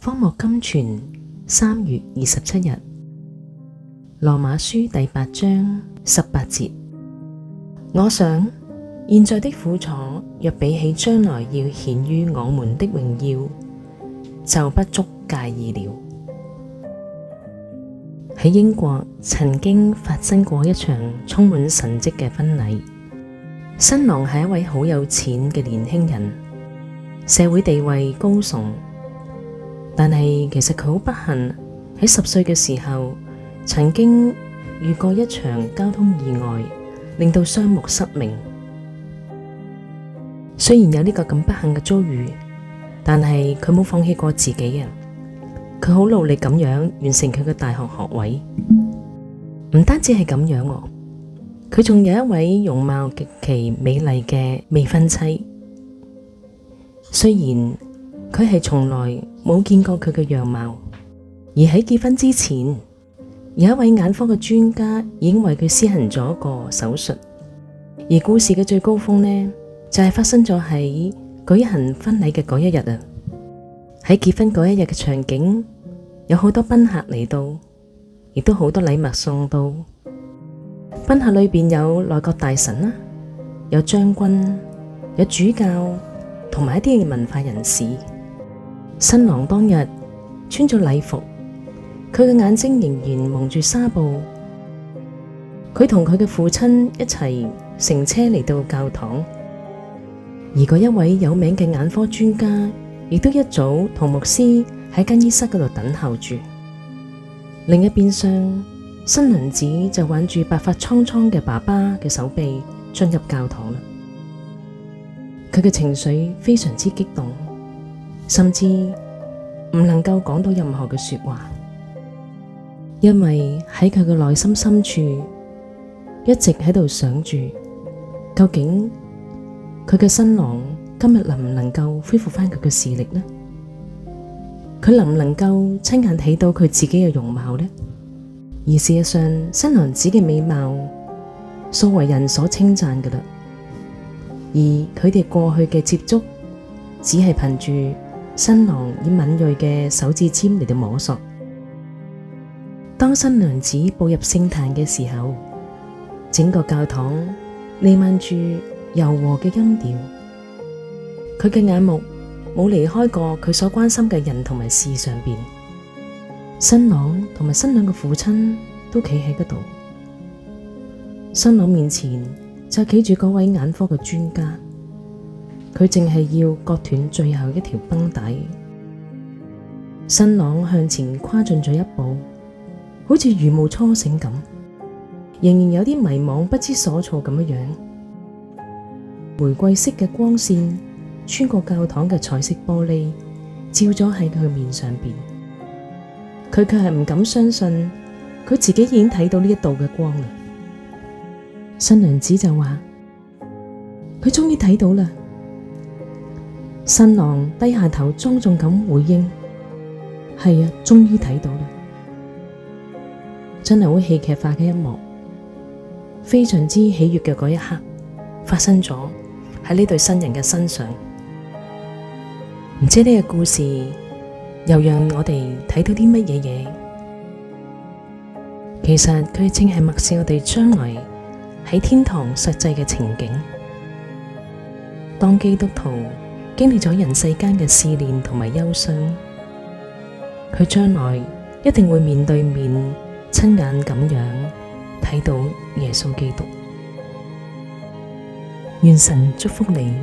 荒漠甘泉3月27日，羅馬書第8章18節。我想，現在的苦楚若比起將來要顯於我們的榮耀，就不足介意了。喺英國曾經發生過一場充滿神蹟嘅婚禮，新郎係一位好有錢嘅年輕人，社會地位高崇，但係其實佢好不幸，喺10歲嘅時候曾經遇過一場交通意外，令到雙目失明。雖然有呢個咁不幸嘅遭遇，但係佢冇放棄過自己啊！佢好努力咁樣完成佢嘅大學學位。唔單止係咁樣，佢仲有一位容貌極其美麗嘅未婚妻。雖然佢係從來冇見過佢嘅樣貌，而喺結婚之前，有一位眼科嘅專家已經為佢施行咗一個手術。而故事嘅最高峰呢，就係發生咗喺舉行婚禮嘅嗰一日啊！喺結婚嗰一日嘅場景，有好多賓客嚟到，亦都好多禮物送到。賓客裏邊有內閣大臣啦，有將軍，有主教，同埋一啲嘅文化人士。新郎當日穿咗禮服，佢嘅眼睛仍然蒙住紗布。佢同佢嘅父親一齊乘車嚟到教堂，而嗰一位有名嘅眼科專家亦都一早同牧師喺更衣室嗰度等候住。另一邊廂，新娘子就挽住白髮蒼蒼嘅爸爸嘅手臂進入教堂啦。佢嘅情緒非常之激動，甚至唔能夠講到任何嘅說話，因為喺佢嘅內心深處一直喺度想住，究竟佢嘅新郎今日能唔能夠恢復返佢嘅視力呢？佢能唔能夠親眼睇到佢自己嘅容貌呢？而事實上，新娘子嘅美貌素為人所稱讚㗎喇，而佢哋過去嘅接觸只係憑住新郎以敏銳嘅手指尖嚟到摸索。當新娘子步入聖壇嘅時候，整個教堂彌漫住柔和嘅音調，佢嘅眼目冇離開過佢所關心嘅人同埋事上邊。新郎同埋新娘嘅父親都企喺嗰度，新郎面前就企住嗰位眼科嘅專家，佢淨係要割斷最後一條繃帶。新郎向前跨進咗一步，好似如夢初醒咁，仍然有啲迷惘不知所措咁樣。玫瑰色嘅光線穿過教堂嘅彩色玻璃，照咗喺佢面上邊。佢卻係唔敢相信，佢自己已經睇到呢一道嘅光啦。新娘子就話：佢終於睇到啦。新郎低下頭，莊重咁回應：係啊，終於睇到啦。真係好戲劇化嘅一幕，非常之喜悅嘅嗰一刻發生咗喺呢對新人嘅身上。唔知呢個故事又讓我哋睇到啲乜嘢嘢？其實佢正係默示我哋將來喺天堂實際嘅情景。當基督徒經歷咗人世間嘅試煉同埋憂傷，佢將來一定會面對面親眼咁樣睇到耶穌基督。願神祝福你。